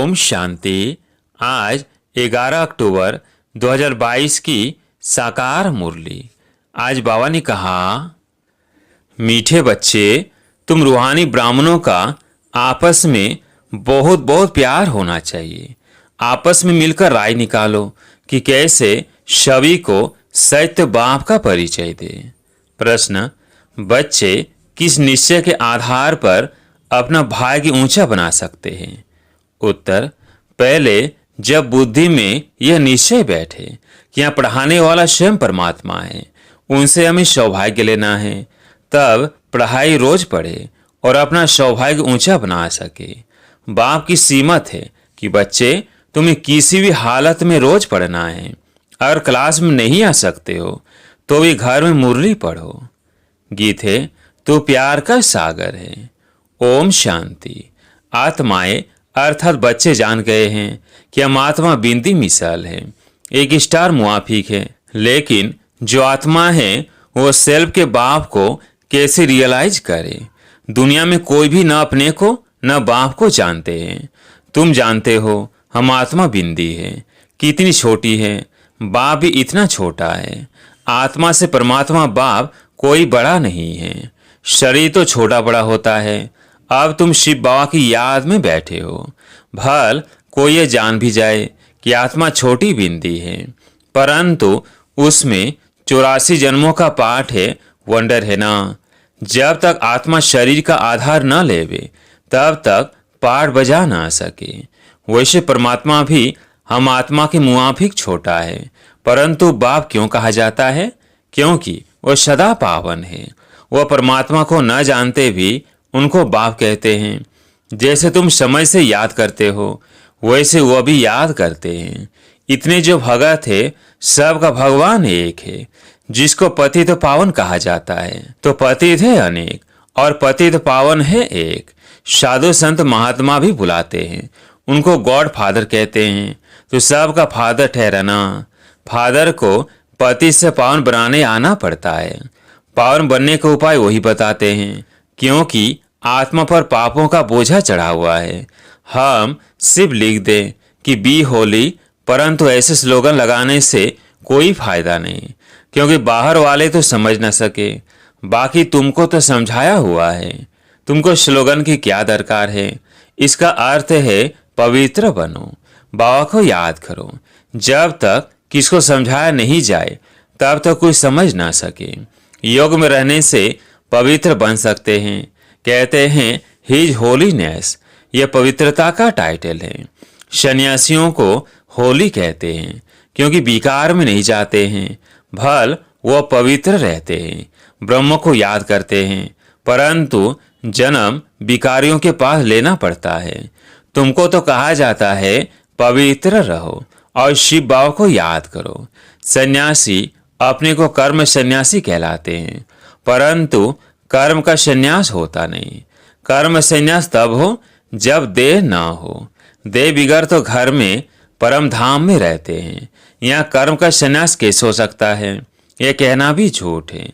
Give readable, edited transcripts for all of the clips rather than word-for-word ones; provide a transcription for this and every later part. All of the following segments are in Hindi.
ओम शांति। आज 11 अक्टूबर 2022 की साकार मुरली। आज बाबा ने कहा, मीठे बच्चे, तुम रूहानी ब्राह्मणों का आपस में बहुत बहुत प्यार होना चाहिए। आपस में मिलकर राय निकालो कि कैसे सभी को सत्य बाप का परिचय दे। प्रश्न, बच्चे किस निश्चय के आधार पर अपना भाग्य ऊंचा बना सकते हैं? उत्तर, पहले जब बुद्धि में यह निश्चय बैठे कि यहाँ पढ़ाने वाला स्वयं परमात्मा है, उनसे हमें सौभाग्य लेना है, तब पढ़ाई रोज पढ़े और अपना सौभाग्य ऊंचा बना सके। बाप की सीमत है कि बच्चे, तुम्हें किसी भी हालत में रोज पढ़ना है। अगर क्लास में नहीं आ सकते हो तो भी घर में मुरली पढ़ो। गीत है, तो प्यार का सागर है। ओम शांति। आत्माएं अर्थात बच्चे जान गए हैं कि हम आत्मा बिंदी मिसाल है, एक स्टार मुआफिक है, लेकिन जो आत्मा है वो सेल्फ के बाप को कैसे रियलाइज करे। दुनिया में कोई भी न अपने को न बाप को जानते हैं। तुम जानते हो हम आत्मा बिंदी है, कितनी छोटी है, बाप भी इतना छोटा है। आत्मा से परमात्मा बाप कोई बड़ा नहीं है। शरीर तो छोटा बड़ा होता है। अब तुम शिव बाबा की याद में बैठे हो। भल कोई ये जान भी जाए कि आत्मा छोटी बिंदी है, परंतु उसमें 84 जन्मों का पाठ है, वंडर है ना। जब तक आत्मा शरीर का आधार न लेवे तब तक पाठ बजा ना सके। वैसे परमात्मा भी हम आत्मा के मुआफिक छोटा है, परंतु बाप क्यों कहा जाता है? क्योंकि वह सदा पावन है। वह परमात्मा को न जानते भी उनको बाप कहते हैं। जैसे तुम समय से याद करते हो वैसे वह भी याद करते हैं। इतने जो भगत है सबका भगवान एक है। जिसको पतित पावन कहा जाता है तो पतित है अनेक और पतित पावन है एक। साधु संत महात्मा भी बुलाते हैं, उनको गॉड फादर कहते हैं। तो सबका फादर ठहराना। फादर को पति से पावन बनाने आना पड़ता है। पावन बनने का उपाय वही बताते हैं, क्योंकि आत्मा पर पापों का बोझा चढ़ा हुआ है। हम सिर्फ लिख दें कि बी होली, परंतु ऐसे स्लोगन लगाने से कोई फायदा नहीं, क्योंकि बाहर वाले तो समझ न सके, बाकी तुमको तो समझाया हुआ है। तुमको स्लोगन की क्या दरकार है? इसका अर्थ है पवित्र बनो, बाबा को याद करो। जब तक किसको समझाया नहीं जाए तब तक कोई समझ ना सके। योग में रहने से पवित्र बन सकते हैं। कहते हैं हिज होलीनेस, यह पवित्रता का टाइटल है। सन्यासियों को होली कहते हैं क्योंकि विकार में नहीं जाते हैं। भल वह पवित्र रहते हैं, ब्रह्म को याद करते हैं, परंतु जन्म विकारियों के पास लेना पड़ता है। तुमको तो कहा जाता है पवित्र रहो और शिव बाबा को याद करो। सन्यासी अपने को कर्म सन्यासी कहलाते हैं, परंतु कर्म का संन्यास होता नहीं। कर्म संन्यास तब हो जब देह ना हो। देह बिगड़ तो घर में परम धाम में रहते हैं। यहाँ कर्म का संन्यास कैसे हो सकता है? यह कहना भी झूठ है।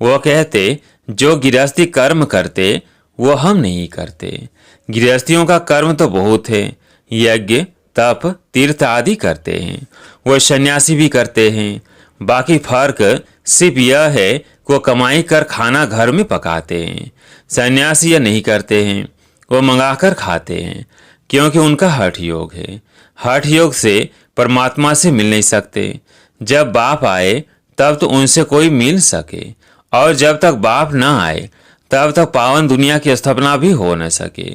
वो कहते जो गृहस्थी कर्म करते वो हम नहीं करते। गृहस्थियों का कर्म तो बहुत है, यज्ञ तप तीर्थ आदि करते हैं। वो सन्यासी भी करते हैं। बाकी फर्क सिर्फ यह है कि वो कमाई कर खाना घर में पकाते हैं। सन्यासी यह नहीं करते हैं, वो मंगाकर खाते हैं, क्योंकि उनका हठ योग है। हठ योग से परमात्मा से मिल नहीं सकते। जब बाप आए तब तो उनसे कोई मिल सके, और जब तक बाप न आए तब तक पावन दुनिया की स्थापना भी हो न सके।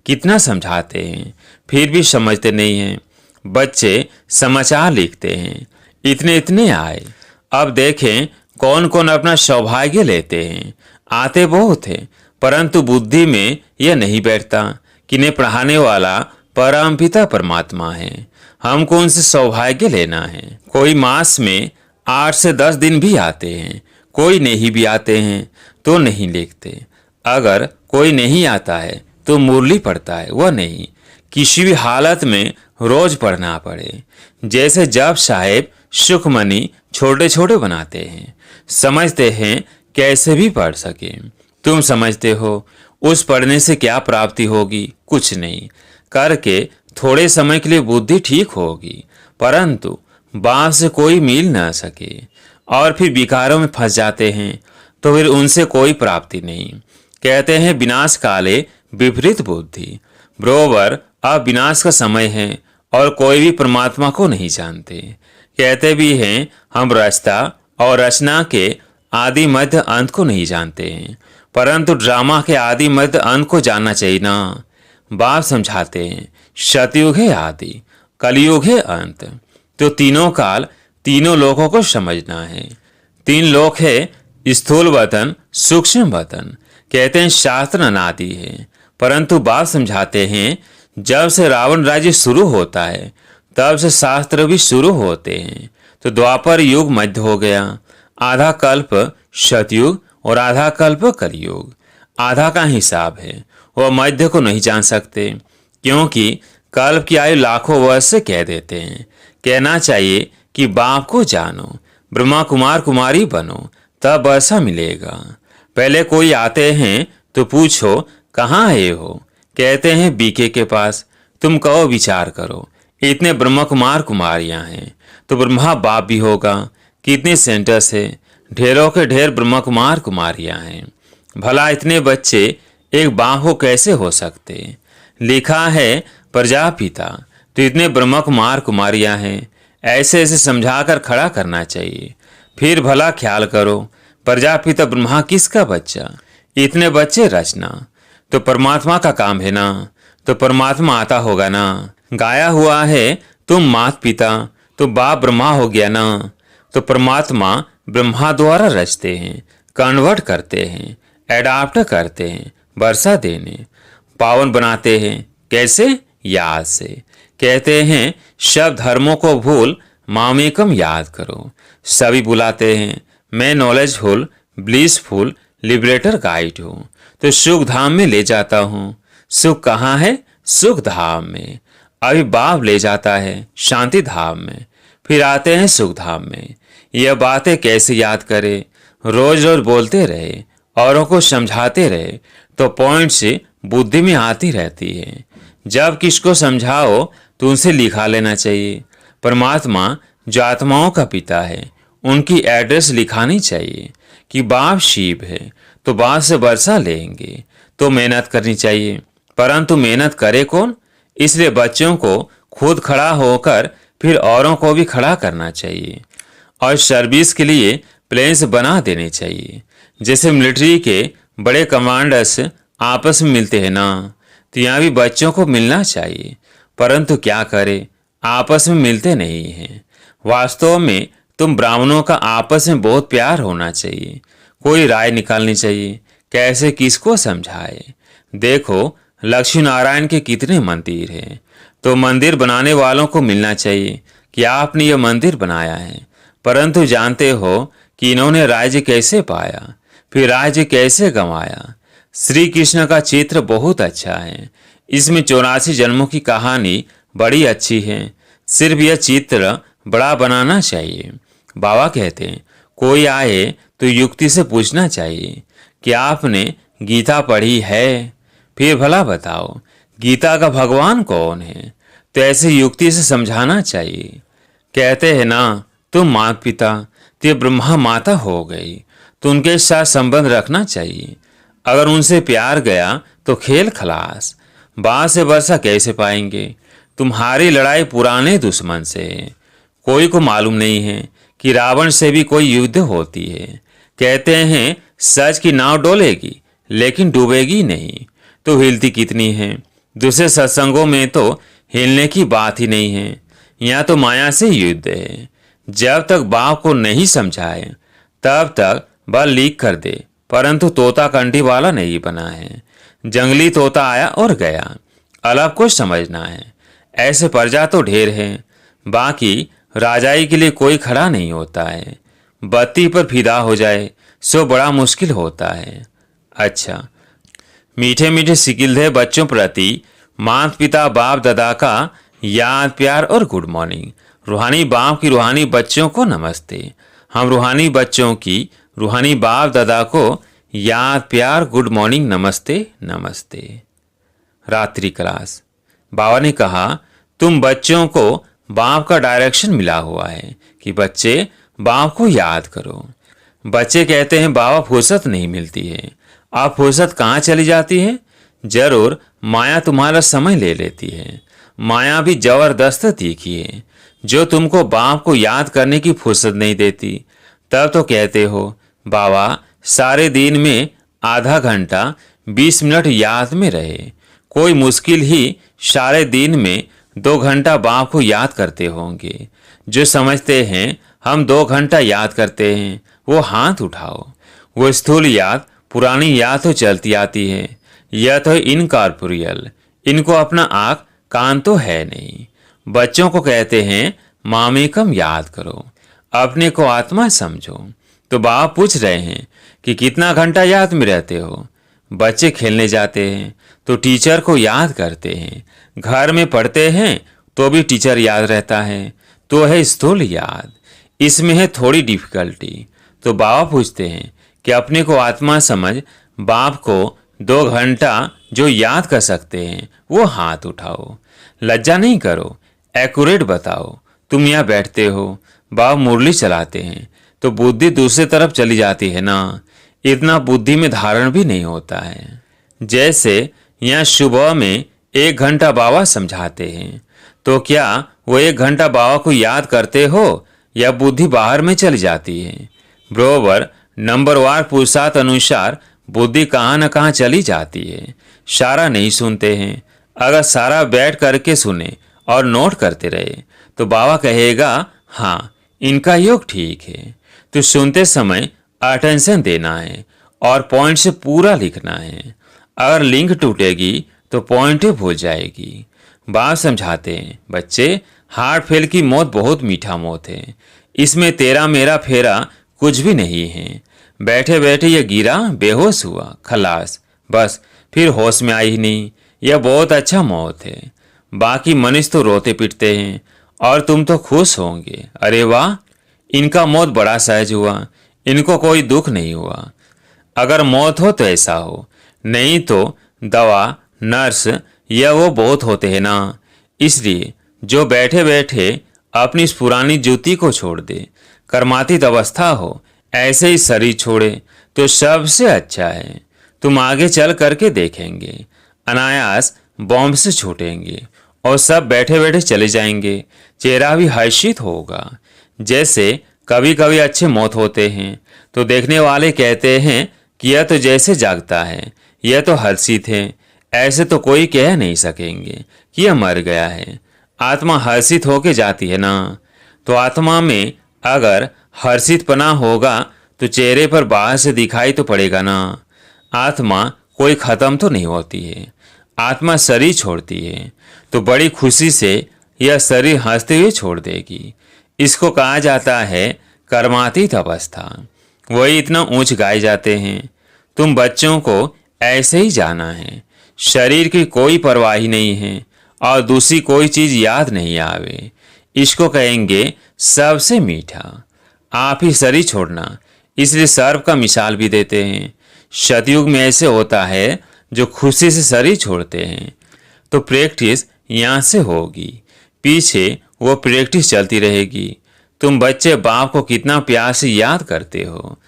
कितना समझाते हैं फिर भी समझते नहीं हैं। बच्चे समाचार लिखते हैं, इतने इतने आए। अब देखें कौन कौन अपना सौभाग्य लेते हैं। आते बहुत हैं, परंतु बुद्धि में यह नहीं बैठता कि इन्हें पढ़ाने वाला परमपिता परमात्मा है। हमको उनसे सौभाग्य लेना है। कोई मास में 8 से 10 दिन भी आते हैं, कोई नहीं भी आते हैं तो नहीं लिखते। अगर कोई नहीं आता है तो मुरली पढ़ता है, वह नहीं, किसी भी हालत में रोज पढ़ना पड़े। जैसे जब साहेब सुखमनी छोटे छोटे बनाते हैं, समझते हैं कैसे भी पढ़ सके। तुम समझते हो उस पढ़ने से क्या प्राप्ति होगी? कुछ नहीं। करके थोड़े समय के लिए बुद्धि ठीक होगी, परंतु बाप से कोई मिल न सके और फिर विकारों में फंस जाते हैं, तो फिर उनसे कोई प्राप्ति नहीं। कहते हैं विनाश काले विपरीत बुद्धि। बरोबर अब विनाश का समय है और कोई भी परमात्मा को नहीं जानते। कहते भी हैं हम रचता और रचना के आदि मध्य अंत को नहीं जानते हैं, परंतु ड्रामा के आदि मध्य अंत को जानना चाहिए ना। बाप समझाते हैं सतयुग है आदि, कलयुग है अंत। तो तीनों काल तीनों लोकों को समझना है। तीन लोक है स्थूल वतन, सूक्ष्म वतन। कहते हैं शास्त्र अनादि है, परंतु बाप समझाते हैं जब से रावण राज्य शुरू होता है तब से शास्त्र भी शुरू होते हैं। तो द्वापर युग मध्य हो गया, आधा कल्प सतयुग और आधा कल्प कलयुग। आधा का हिसाब है, वह मध्य को नहीं जान सकते, क्योंकि कल्प की आयु लाखों वर्ष से कह देते हैं। कहना चाहिए कि बाप को जानो, ब्रह्मा कुमार कुमारी बनो, तब ऐसा मिलेगा। पहले कोई आते हैं तो पूछो कहाँ आए हो, कहते हैं बीके के पास। तुम कहो विचार करो, इतने ब्रह्मा कुमार कुमारियां हैं तो ब्रह्मा बाप भी होगा। कितने सेंटर्स है, ढेरों के ढेर ब्रह्मा कुमार कुमारियां हैं। भला इतने बच्चे एक बाप को कैसे हो सकते? लिखा है प्रजापिता, तो इतने ब्रह्मा कुमार कुमारियां हैं। ऐसे ऐसे समझाकर खड़ा करना चाहिए। फिर भला ख्याल करो, प्रजापिता ब्रह्मा किसका बच्चा? इतने बच्चे रचना तो परमात्मा का काम है ना, तो परमात्मा आता होगा ना। गाया हुआ है तुम मात पिता, तो बाप ब्रह्मा हो गया ना। तो परमात्मा ब्रह्मा द्वारा रचते हैं, कन्वर्ट करते हैं, एडाप्ट करते हैं, वर्षा देने पावन बनाते हैं। कैसे? याद से। कहते हैं सब धर्मों को भूल मामेकम याद करो। सभी बुलाते हैं मैं नॉलेजफुल, ब्लिसफुल, लिबरेटर गाइड हूँ, तो सुख धाम में ले जाता हूँ। सुख कहाँ है? सुख धाम में। अभी बाप ले जाता है शांति धाम में, फिर आते हैं सुख धाम में। यह बातें कैसे याद करें? रोज रोज बोलते रहे, औरों को समझाते रहे, तो पॉइंट से बुद्धि में आती रहती है। जब किसको समझाओ तो उनसे लिखा लेना चाहिए। परमात्मा जो आत्माओं का पिता है, उनकी एड्रेस लिखानी चाहिए कि बाप शिव है, तो बाप से वर्षा लेंगे। तो मेहनत करनी चाहिए, परंतु मेहनत करे कौन? इसलिए बच्चों को खुद खड़ा होकर फिर औरों को भी खड़ा करना चाहिए और सर्विस के लिए प्लेन्स बना देने चाहिए। जैसे मिलिट्री के बड़े कमांडर्स आपस में मिलते हैं ना, तो यहाँ भी बच्चों को मिलना चाहिए, परंतु क्या करें, आपस में मिलते नहीं हैं। वास्तव में तुम ब्राह्मणों का आपस में बहुत प्यार होना चाहिए। कोई राय निकालनी चाहिए, कैसे किसको समझाए। देखो लक्ष्मी नारायण के कितने मंदिर हैं, तो मंदिर बनाने वालों को मिलना चाहिए कि आपने यह मंदिर बनाया है, परंतु जानते हो कि इन्होंने राज्य कैसे पाया, फिर राज्य कैसे गंवाया। श्री कृष्ण का चित्र बहुत अच्छा है, इसमें 84 जन्मों की कहानी बड़ी अच्छी है। सिर्फ यह चित्र बड़ा बनाना चाहिए। बाबा कहते हैं कोई आए तो युक्ति से पूछना चाहिए कि आपने गीता पढ़ी है, फिर भला बताओ गीता का भगवान कौन है, तो ऐसे युक्ति से समझाना चाहिए। कहते हैं ना तुम माता पिता, तो ये ब्रह्मा माता हो गई, तो उनके साथ संबंध रखना चाहिए। अगर उनसे प्यार गया तो खेल खलास। बात से वर्षा कैसे पाएंगे? तुम्हारी लड़ाई पुराने दुश्मन से है। कोई को मालूम नहीं है कि रावण से भी कोई युद्ध होती है। कहते हैं सच की नाव डोलेगी लेकिन डूबेगी नहीं, तो हिलती कितनी है। दूसरे सत्संगों में तो हिलने की बात ही नहीं है। यहाँ तो माया से युद्ध है। जब तक बाप को नहीं समझाए तब तक बल लीक कर दे, परंतु तोता कंठी वाला नहीं बना है। जंगली तोता आया और गया, अलग को समझना है। ऐसे प्रजा तो ढेर है, बाकी राजाई के लिए कोई खड़ा नहीं होता है। बत्ती पर फिदा हो जाए सो बड़ा मुश्किल होता है। अच्छा, मीठे मीठे सिकिलधे बच्चों प्रति माता पिता बाप दादा का याद प्यार और गुड मॉर्निंग। रूहानी बाप की रूहानी बच्चों को नमस्ते। हम रूहानी बच्चों की रूहानी बाप दादा को याद प्यार गुड मॉर्निंग नमस्ते नमस्ते। रात्रि क्लास। बाबा ने कहा तुम बच्चों को बाप का डायरेक्शन मिला हुआ है कि बच्चे बाप को याद करो। बच्चे कहते हैं बाबा फुर्सत नहीं मिलती है। आप फुर्सत कहाँ चली जाती है? जरूर माया तुम्हारा समय ले लेती है। माया भी जबरदस्त तीखी है, जो तुमको बाप को याद करने की फुर्सत नहीं देती। तब तो कहते हो बाबा सारे दिन में आधा घंटा 20 मिनट याद में रहे। कोई मुश्किल ही सारे दिन में 2 घंटा बाप को याद करते होंगे। जो समझते हैं हम 2 घंटा याद करते हैं वो हाथ उठाओ। वो स्थूल याद पुरानी याद तो चलती आती है। यह तो इनकॉर्पोरियल, इनको अपना आँख कान तो है नहीं। बच्चों को कहते हैं मामेकम याद करो, अपने को आत्मा समझो। तो बाप पूछ रहे हैं कि कितना घंटा याद में रहते हो? बच्चे खेलने जाते हैं तो टीचर को याद करते हैं, घर में पढ़ते हैं तो भी टीचर याद रहता है। तो है स्थूल याद, इसमें है थोड़ी डिफिकल्टी। तो बाबा पूछते हैं कि अपने को आत्मा समझ बाप को 2 घंटा जो याद कर सकते हैं वो हाथ उठाओ। लज्जा नहीं करो, एक्यूरेट बताओ। तुम यहाँ बैठते हो, बाबा मुरली चलाते हैं तो बुद्धि दूसरी तरफ चली जाती है ना। इतना बुद्धि में धारण भी नहीं होता है। जैसे यहाँ सुबह में 1 घंटा बाबा समझाते हैं, तो क्या वो 1 घंटा बाबा को याद करते हो या बुद्धि बाहर में चली जाती है? बरोबर नंबरवार पुरुषार्थ अनुसार बुद्धि कहाँ न कहाँ चली जाती है। सारा नहीं सुनते हैं। अगर सारा बैठ करके सुने और नोट करते रहे तो बाबा कहेगा हाँ इनका योग ठीक है। तो सुनते समय अटेंशन देना है और पॉइंट से पूरा लिखना है। अगर लिंक टूटेगी तो पॉइंट भूल जाएगी। बाप समझाते हैं बच्चे हार्ट फेल की मौत बहुत मीठा मौत है। इसमें तेरा मेरा फेरा कुछ भी नहीं है। बैठे बैठे ये गिरा, बेहोश हुआ, खलास, बस फिर होश में आई ही नहीं। यह बहुत अच्छा मौत है। बाकी मनुष्य तो रोते पिटते हैं और तुम तो खुश होंगे, अरे वाह इनका मौत बड़ा सहज हुआ, इनको कोई दुख नहीं हुआ। अगर मौत हो तो ऐसा हो, नहीं तो दवा नर्स यह वो बहुत होते हैं ना। इसलिए जो बैठे बैठे अपनी इस पुरानी जूती को छोड़ दे, कर्मातीत अवस्था हो, ऐसे ही शरीर छोड़े तो सबसे अच्छा है। तुम आगे चल करके देखेंगे अनायास बॉम्ब से छूटेंगे और सब बैठे बैठे चले जाएंगे। चेहरा भी हर्षित होगा। जैसे कभी कभी अच्छे मौत होते हैं तो देखने वाले कहते हैं कि यह तो जैसे जागता है, यह तो हर्षित है। ऐसे तो कोई कह नहीं सकेंगे कि यह मर गया है। आत्मा हर्षित होके जाती है ना। तो आत्मा में अगर हर्षितपना होगा तो चेहरे पर बाहर से दिखाई तो पड़ेगा ना। आत्मा कोई खत्म तो नहीं होती है। आत्मा शरीर छोड़ती है तो बड़ी खुशी से यह शरीर हंसते हुए छोड़ देगी। इसको कहा जाता है कर्मातीत अवस्था। वही इतना ऊंच गाए जाते हैं। तुम बच्चों को ऐसे ही जाना है। शरीर की कोई परवाह नहीं है और दूसरी कोई चीज याद नहीं आवे। इसको कहेंगे सबसे मीठा। आप ही शरीर छोड़ना, इसलिए सर्प का मिसाल भी देते हैं। सतयुग में ऐसे होता है जो खुशी से शरीर छोड़ते हैं। तो प्रैक्टिस यहाँ से होगी, पीछे वो प्रैक्टिस चलती रहेगी। तुम बच्चे बाप को कितना प्यार से याद करते हो।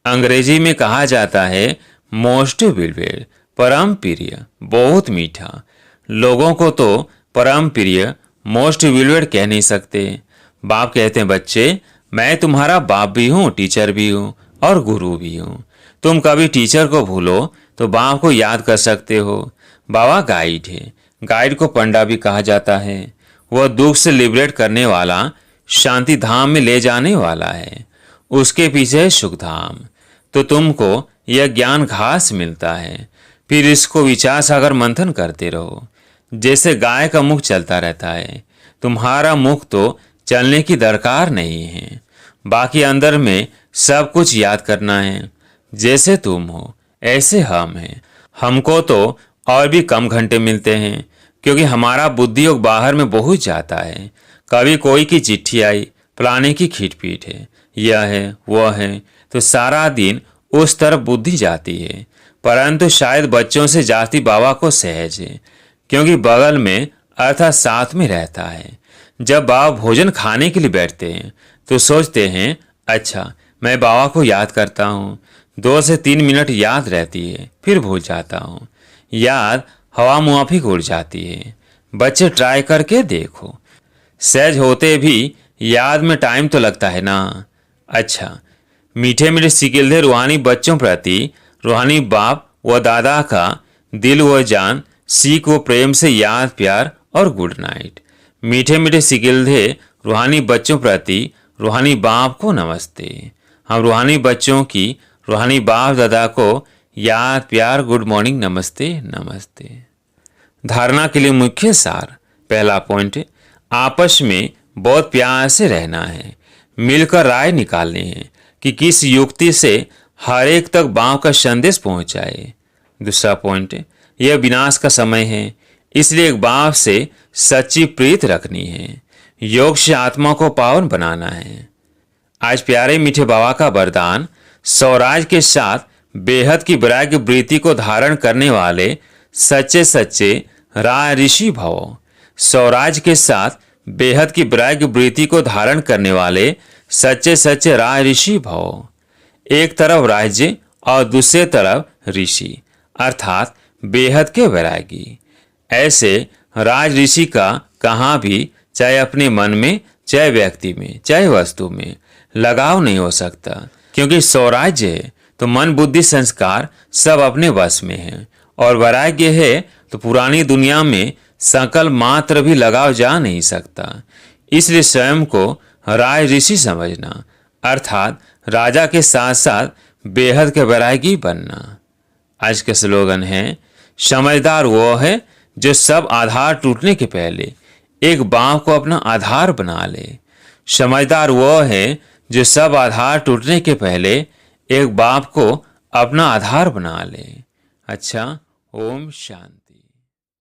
अंग्रेजी में कहा जाता है मोस्ट बिलवेड, परम प्रिय, बहुत मीठा। लोगों को तो परम प्रिय मोस्ट बिलवेड कह नहीं सकते। बाप कहते हैं बच्चे मैं तुम्हारा बाप भी हूँ, टीचर भी हूँ और गुरु भी हूँ। तुम कभी टीचर को भूलो तो बाप को याद कर सकते हो। बाबा गाइड है। गाइड को पंडा भी कहा जाता है। वह दुख से लिबरेट करने वाला, शांति धाम में ले जाने वाला है। उसके पीछे है सुख धाम। तो तुमको यह ज्ञान घास मिलता है, फिर इसको विचार सागर मंथन करते रहो। जैसे गाय का मुख चलता रहता है, तुम्हारा मुख तो चलने की दरकार नहीं है। बाकी अंदर में सब कुछ याद करना है। जैसे तुम हो ऐसे हम हैं। हमको तो और भी कम घंटे मिलते हैं क्योंकि हमारा बुद्धि योग बाहर में बहुत जाता है। कभी कोई की चिट्ठी आई, फलाने की खींचपीट है, यह है वह है, तो सारा दिन उस तरफ बुद्धि जाती है। परंतु शायद बच्चों से जाती बाबा को सहज है, क्योंकि बगल में अर्थात साथ में रहता है। जब बाबा भोजन खाने के लिए बैठते हैं तो सोचते हैं, अच्छा मैं बाबा को याद करता हूँ। 2 से 3 मिनट याद रहती है, फिर भूल जाता हूँ। याद हवा मुआफिक उड़ जाती है। बच्चे ट्राई करके देखो, सहज होते भी याद में टाइम तो लगता है ना। अच्छा, मीठे मीठे सिकिलधे रूहानी बच्चों प्रति रूहानी बाप व दादा का दिल व जान, सीख व प्रेम से याद, प्यार और गुड नाइट। मीठे मीठे सिकिलधे रूहानी बच्चों प्रति रूहानी बाप को नमस्ते। हम रूहानी बच्चों की रूहानी बाप दादा को याद, प्यार, गुड मॉर्निंग, नमस्ते नमस्ते। धारणा के लिए मुख्य सार। पहला पॉइंट, आपस में बहुत प्यार से रहना है। मिलकर राय निकालनी है कि किस युक्ति से हर एक तक बाप का संदेश पहुंचाए। दूसरा पॉइंट, यह विनाश का समय है, इसलिए एक बाप से सच्ची प्रीत रखनी है। योग से आत्मा को पावन बनाना है। आज प्यारे मीठे बाबा का वरदान, स्वराज के साथ बेहद की वैराग्य वृत्ति को धारण करने वाले सच्चे सच्चे राय ऋषि भवो। स्वराज के साथ बेहद की वैराग्य वृत्ति को धारण करने वाले सच्चे सच्चे राय ऋषि भवो। एक तरफ राज्य और दूसरे तरफ ऋषि, अर्थात बेहद के वैरागी। ऐसे राज ऋषि का कहाँ भी, चाहे अपने मन में, चाहे व्यक्ति में, चाहे वस्तु में, लगाव नहीं हो सकता, क्योंकि स्वराज्य है तो मन बुद्धि संस्कार सब अपने वश में है, और वैराग्य है तो पुरानी दुनिया में सकल मात्र भी लगाव जा नहीं सकता। इसलिए स्वयं को राज ऋषि समझना, अर्थात राजा के साथ साथ बेहद के वैरागी बनना। आज के स्लोगन है, समझदार वो है जो सब आधार टूटने के पहले एक बाप को अपना आधार बना ले। समझदार वो है जो सब आधार टूटने के पहले एक बाप को अपना आधार बना ले। अच्छा, ओम शांति।